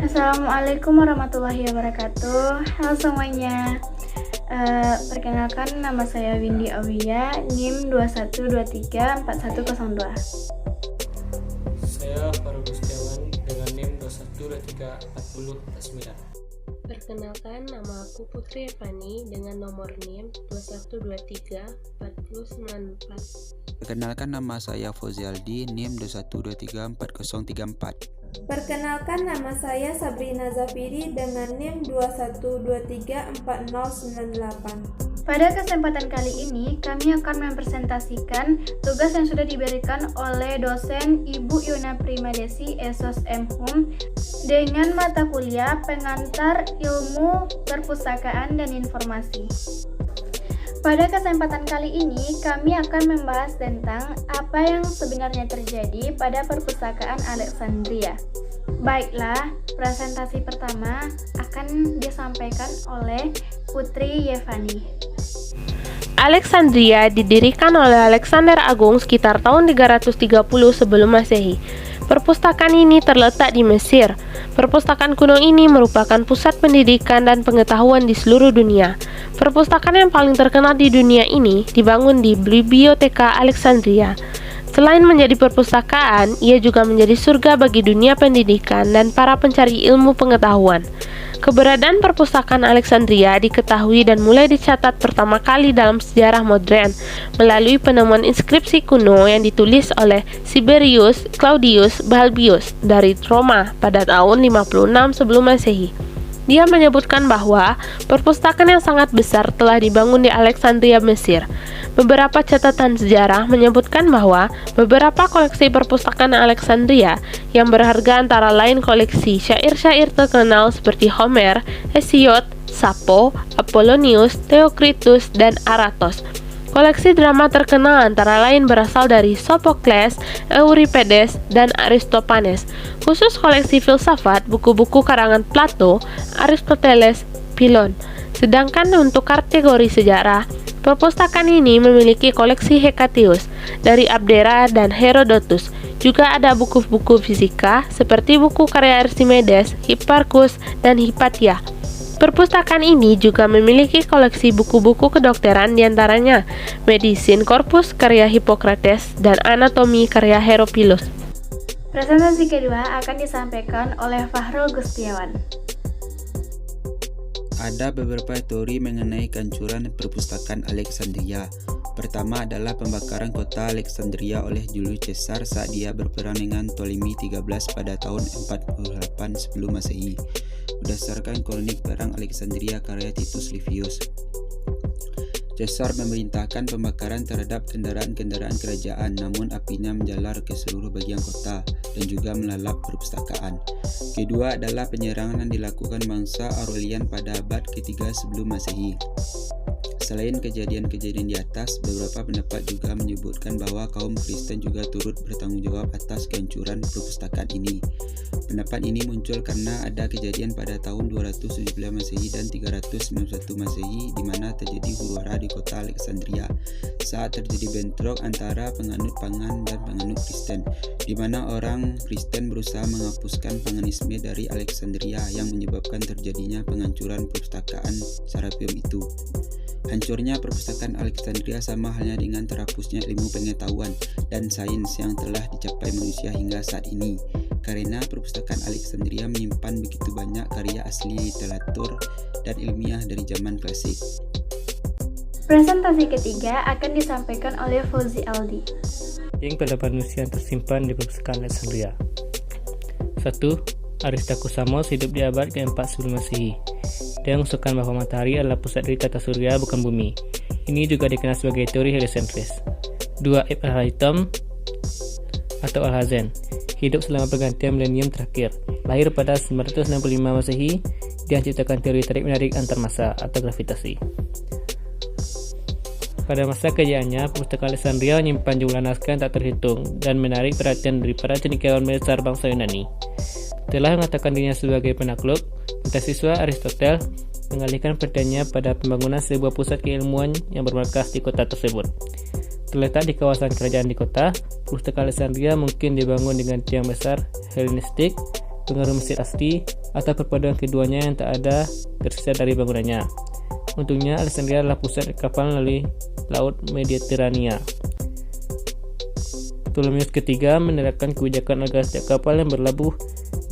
Assalamualaikum warahmatullahi wabarakatuh. Halo semuanya. Perkenalkan, nama saya Windy Aulia, NIM 21234102. Saya Farul Gustiawan dengan NIM 21234049. Perkenalkan, nama aku Putri Evani dengan nomor NIM 21234094. Perkenalkan, nama saya Fauzialdi, NIM 21234034. Perkenalkan, nama saya Sabrina Zafiri dengan NIM 21234098. Pada kesempatan kali ini, kami akan mempresentasikan tugas yang sudah diberikan oleh dosen Ibu Yuna Primadesi Esos M.Hum dengan mata kuliah Pengantar Ilmu Perpustakaan dan Informasi. Pada kesempatan kali ini, kami akan membahas tentang apa yang sebenarnya terjadi pada perpustakaan Alexandria. Baiklah, presentasi pertama akan disampaikan oleh Putri Yevani. Alexandria didirikan oleh Alexander Agung sekitar tahun 330 sebelum Masehi. Perpustakaan ini terletak di Mesir. Perpustakaan kuno ini merupakan pusat pendidikan dan pengetahuan di seluruh dunia. Perpustakaan yang paling terkenal di dunia ini dibangun di Biblioteka Alexandria. Selain menjadi perpustakaan, ia juga menjadi surga bagi dunia pendidikan dan para pencari ilmu pengetahuan. Keberadaan perpustakaan Alexandria diketahui dan mulai dicatat pertama kali dalam sejarah modern melalui penemuan inskripsi kuno yang ditulis oleh Siberius Claudius Balbius dari Roma pada tahun 56 sebelum Masehi. Dia menyebutkan bahwa perpustakaan yang sangat besar telah dibangun di Alexandria, Mesir. Beberapa catatan sejarah menyebutkan bahwa beberapa koleksi perpustakaan Alexandria yang berharga antara lain koleksi syair-syair terkenal seperti Homer, Hesiod, Sappho, Apollonius, Theocritus, dan Aratos. Koleksi drama terkenal antara lain berasal dari Sophocles, Euripides, dan Aristophanes. Khusus koleksi filsafat, buku-buku karangan Plato, Aristoteles, Philon. Sedangkan untuk kategori sejarah, perpustakaan ini memiliki koleksi Hecataius dari Abdera dan Herodotus. Juga ada buku-buku fisika seperti buku karya Archimedes, Hipparchus, dan Hypatia. Perpustakaan ini juga memiliki koleksi buku-buku kedokteran diantaranya Medicine Corpus karya Hippocrates dan Anatomi karya Herophilus. Presentasi kedua akan disampaikan oleh Fahrul Gustiawan. Ada beberapa teori mengenai kehancuran perpustakaan Alexandria. Pertama adalah pembakaran kota Alexandria oleh Julius Caesar saat dia berperang dengan Ptolemy 13 pada tahun 48 sebelum Masehi. Berdasarkan kronik perang Alexandria karya Titus Livius, Caesar memerintahkan pembakaran terhadap kendaraan-kendaraan kerajaan, namun apinya menjalar ke seluruh bagian kota dan juga melalap perpustakaan. Kedua adalah penyerangan yang dilakukan bangsa Aurelian pada abad ketiga sebelum Masehi. Selain kejadian-kejadian di atas, beberapa pendapat juga menyebutkan bahwa kaum Kristen juga turut bertanggung jawab atas kehancuran perpustakaan ini. Pendapat ini muncul karena ada kejadian pada tahun 217 Masehi dan 391 Masehi di mana terjadi huru-hara di kota Alexandria saat terjadi bentrok antara penganut pagan dan penganut Kristen, di mana orang Kristen berusaha menghapuskan paganisme dari Alexandria yang menyebabkan terjadinya penghancuran perpustakaan Serapeum itu. Hancurnya perpustakaan Alexandria sama halnya dengan terhapusnya ilmu pengetahuan dan sains yang telah dicapai manusia hingga saat ini, karena perpustakaan Alexandria menyimpan begitu banyak karya asli literatur dan ilmiah dari zaman klasik. Presentasi ketiga akan disampaikan oleh Fauzi Aldi. Yang pendapat manusia yang tersimpan di perpustakaan Alexandria. 1. Aristarchus Samos hidup di abad ke-4 sebelum Masehi. Dia mengusulkan bahwa matahari adalah pusat dari tata surya, bukan bumi. Ini juga dikenal sebagai teori heliocentris. 2. Ibn al-Haytham atau Al-Hazen hidup selama pergantian milenium terakhir. Lahir pada 965 Masehi, dia menciptakan teori tarik-menarik antar massa atau gravitasi. Pada masa kejayaannya, perpustakaan Alexandria menyimpan jumlah naskah yang tak terhitung dan menarik perhatian dari para cendekiawan besar bangsa Yunani. Telah mengatakan dirinya sebagai penakluk, mahasiswa Aristoteles mengalihkan perhatiannya pada pembangunan sebuah pusat keilmuan yang bermarkas di kota tersebut. Terletak di kawasan kerajaan di kota, perpustakaan Alexandria mungkin dibangun dengan tiang besar Helenistik pengaruh Mesir asli, atau perpaduan keduanya yang tak ada tersisa dari bangunannya. Untungnya Alexandria adalah pusat kapal melalui Laut Mediterania. Ptolemeus ketiga menerapkan kebijakan agar setiap kapal yang berlabuh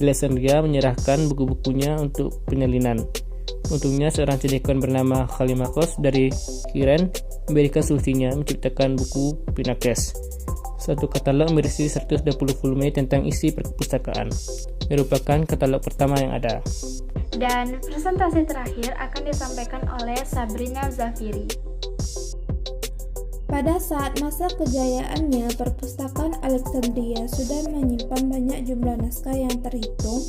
di Alexandria menyerahkan buku-bukunya untuk penyalinan. Untungnya seorang cendekiawan bernama Callimachus dari Kiren memberikan solusinya, menciptakan buku Pinakes, suatu katalog berisi 120 volume tentang isi perpustakaan, merupakan katalog pertama yang ada. Dan presentasi terakhir akan disampaikan oleh Sabrina Zafiri. Pada saat masa kejayaannya, perpustakaan Alexandria sudah menyimpan banyak jumlah naskah yang terhitung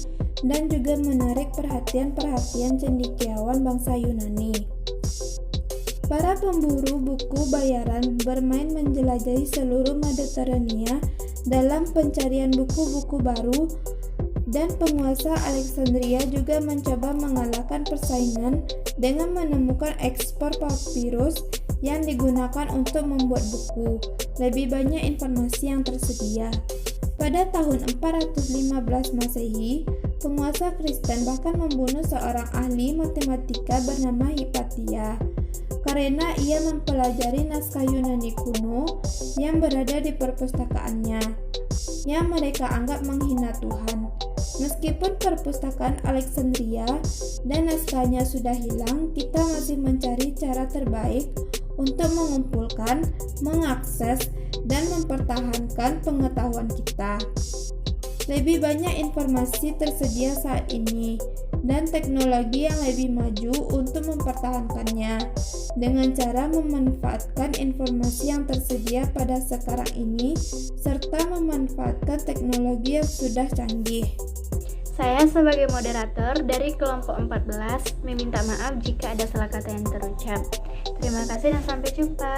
dan juga menarik perhatian cendekiawan bangsa Yunani. Para pemburu buku bayaran bermain menjelajahi seluruh Mediterania dalam pencarian buku-buku baru, dan penguasa Alexandria juga mencoba mengalahkan persaingan dengan menemukan ekspor papirus yang digunakan untuk membuat buku. Lebih banyak informasi yang tersedia. Pada tahun 415 Masehi, penguasa Kristen bahkan membunuh seorang ahli matematika bernama Hypatia karena ia mempelajari naskah Yunani kuno yang berada di perpustakaannya, yang mereka anggap menghina Tuhan. Meskipun perpustakaan Alexandria dan naskahnya sudah hilang, kita masih mencari cara terbaik untuk mengumpulkan, mengakses, dan mempertahankan pengetahuan kita. Lebih banyak informasi tersedia saat ini, dan teknologi yang lebih maju untuk mempertahankannya, dengan cara memanfaatkan informasi yang tersedia pada sekarang ini, serta memanfaatkan teknologi yang sudah canggih. Saya sebagai moderator dari kelompok 14 meminta maaf jika ada salah kata yang terucap. Terima kasih dan sampai jumpa.